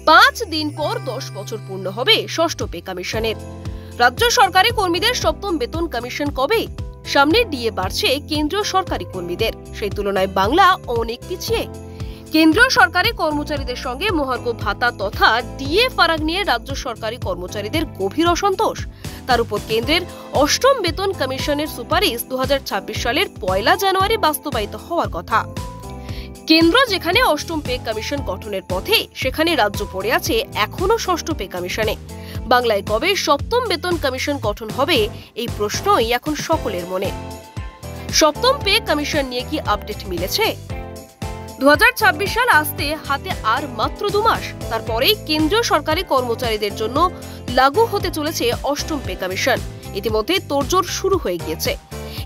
5 দিন পর 10 বছর পূর্ণ হবে ষষ্ঠ পে কমিশনের। রাজ্য সরকারি কর্মীদের সপ্তম বেতন কমিশন কবে? সামনে ডিএ বাড়ছে কেন্দ্রীয় সরকারি কর্মীদের, সেই তুলনায় বাংলা অনেক পিছিয়ে। কেন্দ্রীয় সরকারি কর্মচারীদের সঙ্গে মহার্ঘ ভাতা তথা ডিএ ফারাক নিয়ে রাজ্য সরকারি কর্মচারীদের গভীর অসন্তোষ। তার উপর কেন্দ্রের অষ্টম বেতন কমিশনের সুপারিশ 2026 সালের 1 জানুয়ারি বাস্তবায়িত হওয়ার কথা। কেন্দ্র যেখানে অষ্টম পে কমিশন গঠনের পথে, সেখানে রাজ্য পড়ে আছে এখনো ষষ্ঠ পে কমিশনে। বাংলায় কবে সপ্তম বেতন কমিশন গঠন হবে, এই প্রশ্নই এখন সকলের মনে। সপ্তম পে কমিশন নিয়ে কি আপডেট মিলেছে? 2026 সাল আসতে হাতে আর মাত্র 2 মাস, তারপরেই কেন্দ্রীয় সরকারি কর্মচারীদের জন্য লাগু হতে চলেছে অষ্টম পে কমিশন। ইতিমধ্যে তোড়জোড় শুরু হয়ে গিয়েছে।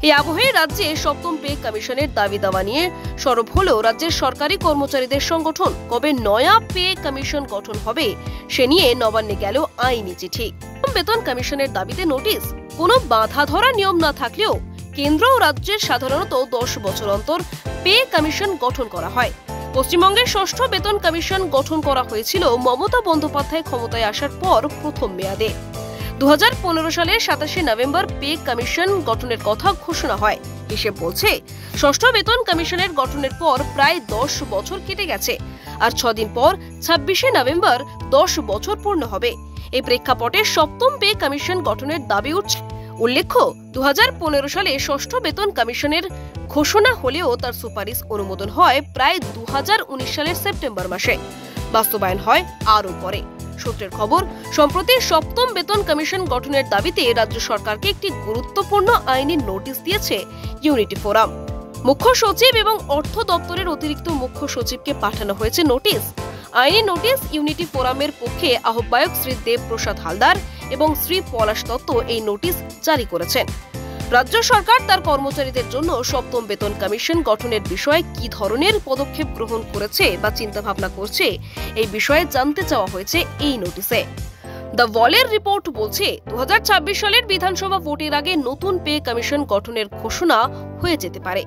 এই আবহে রাজ্যে সপ্তম পে কমিশনের দাবি দাওয়া নিয়ে সরব হলো রাজ্যের সরকারি কর্মচারীদের সংগঠন। কবে নয়া পে কমিশন গঠন হবে সে নিয়ে নবান্নে গেল আইনি চিঠি। বেতন কমিশনের দাবিতে নোটিশ। কোনো বাধা ধরা নিয়ম না থাকলেও কেন্দ্র ও রাজ্যের সাধারণত 10 বছর অন্তর পে কমিশন গঠন করা হয়। পশ্চিমবঙ্গের ষষ্ঠ বেতন কমিশন গঠন করা হয়েছিল মমতা বন্দ্যোপাধ্যায় ক্ষমতায় আসার পর প্রথম মেয়াদে। 2015 সালের 27 নভেম্বর পে কমিশন গঠনের কথা ঘোষণা হয়। হিসেব বলছে ষষ্ঠ বেতন কমিশনের গঠনের পর প্রায় 10 বছর কেটে গেছে, আর 6 দিন পর 26 নভেম্বর 10 বছর পূর্ণ হবে। এই প্রেক্ষাপটে সপ্তম পে কমিশন গঠনের দাবি উঠছে। উল্লেখ্য, 2015 সালে ষষ্ঠ বেতন কমিশনের ঘোষণা হলেও তার সুপারিশ অনুমোদন হয় প্রায় 2019 সালের সেপ্টেম্বর মাসে। বাস্তবায়ন হয় আরও পরে। সূত্রের খবর, সম্প্রতি সপ্তম বেতন কমিশন গঠনের দাবিতে রাজ্য সরকারকে একটি গুরুত্বপূর্ণ আইনি নোটিশ দিয়েছে ইউনিটি ফোরাম। মুখ্য সচিব এবং অর্থ দপ্তরের অতিরিক্ত মুখ্য সচিবকে পাঠানো হয়েছে নোটিশ। আইনি নোটিশ ইউনিটি ফোরামের পক্ষে আহ্বায়ক শ্রী দেবপ্রসাদ হালদার এবং শ্রী পলাশ দত্ত এই নোটিশ জারি করেছেন। রাজ্য সরকার তার কর্মচারীদের জন্য সপ্তম বেতন কমিশন গঠনের বিষয়ে কি ধরনের পদক্ষেপ গ্রহণ করেছে বা চিন্তাভাবনা করছে, এই বিষয়ে জানতে চাওয়া হয়েছে এই নোটিশে। দ্য ওয়ালের রিপোর্ট বলছে, 2026 সালের বিধানসভা ভোটের আগে নতুন পে কমিশন গঠনের ঘোষণা হয়ে যেতে পারে,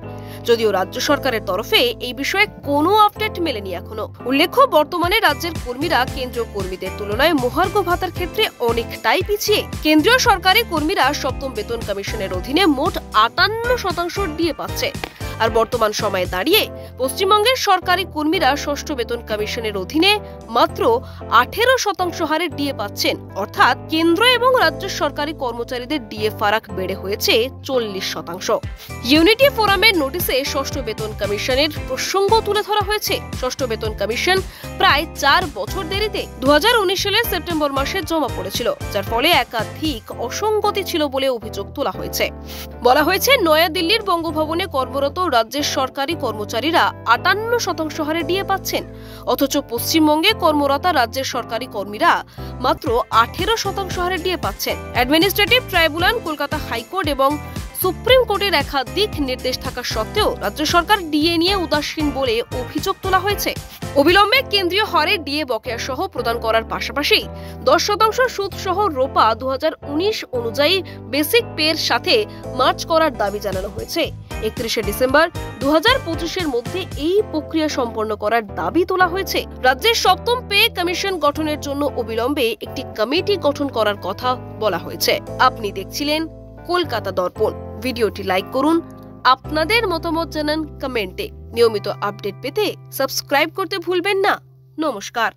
যদিও রাজ্য সরকারের তরফে এই বিষয়ে কোনো আপডেট মেলেনি এখনো। উল্লেখ্য, বর্তমানে রাজ্যের কর্মীরা কেন্দ্রীয় কর্মীদের তুলনায় মহার্ঘ ভাতার ক্ষেত্রে অনেকটাই পিছিয়ে। কেন্দ্রীয় সরকারি কর্মীরা সপ্তম বেতন কমিশনের অধীনে মোট 58% ডিএ পাচ্ছে, আর বর্তমান সময়ে দাঁড়িয়ে পশ্চিমবঙ্গের সরকারি কর্মীরা ষষ্ঠ বেতন কমিশনের অধীনে মাত্র 18% হারে ডিএ পাচ্ছেন। অর্থাৎ কেন্দ্র এবং রাজ্য সরকারি কর্মচারীদের ডিএ ফারাক বেড়ে হয়েছে 40%। ইউনিটি ফোরামের নোটিশে ষষ্ঠ বেতন কমিশনের প্রসঙ্গ তুলে ধরা হয়েছে। ষষ্ঠ বেতন কমিশন প্রায় 4 বছর দেরিতে 2019 সালের সেপ্টেম্বর মাসে জমা পড়েছিল, যার ফলে একাধিক অসঙ্গতি ছিল বলে অভিযোগ তোলা হয়েছে। বলা হয়েছে, নয়াদিল্লির বঙ্গভবনে কর্মরত রাজ্যের সরকারি কর্মচারীরা 58% হারে ডিএ পাচ্ছেন, অথচ পশ্চিমবঙ্গে কর্মরত রাজ্যের সরকারি কর্মীরা মাত্র 18% হারে ডিএ পাচ্ছেন। অ্যাডমিনিস্ট্রেটিভ ট্রাইব্যুনাল, কলকাতা হাইকোর্ট এবং সুপ্রিম কোর্টের একাধিক নির্দেশ থাকা সত্ত্বেও রাজ্য সরকার ডিএ নিয়ে উদাসীন বলে অভিযোগ তোলা হয়েছে। অবিলম্বে কেন্দ্রীয় হারে ডিএ বকেয়া সহ প্রদান করার পাশাপাশি 10% সুদ সহ রোপা 2019 অনুযায়ী বেসিক পের সাথে মার্চ করার দাবি জানানো হয়েছে। 31 ডিসেম্বর 2025 মধ্যে এই প্রক্রিয়া সম্পন্ন করার দাবি তোলা হয়েছে। রাজ্যের সপ্তম পে কমিশন গঠনের জন্য অবিলম্বে একটি কমিটি গঠন করার কথা বলা হয়েছে। আপনি দেখছিলেন কলকাতা দর্পণ। ভিডিওটি লাইক করুন, আপনাদের মতামত জানান কমেন্টে। নিয়মিত আপডেট পেতে সাবস্ক্রাইব করতে ভুলবেন না। নমস্কার।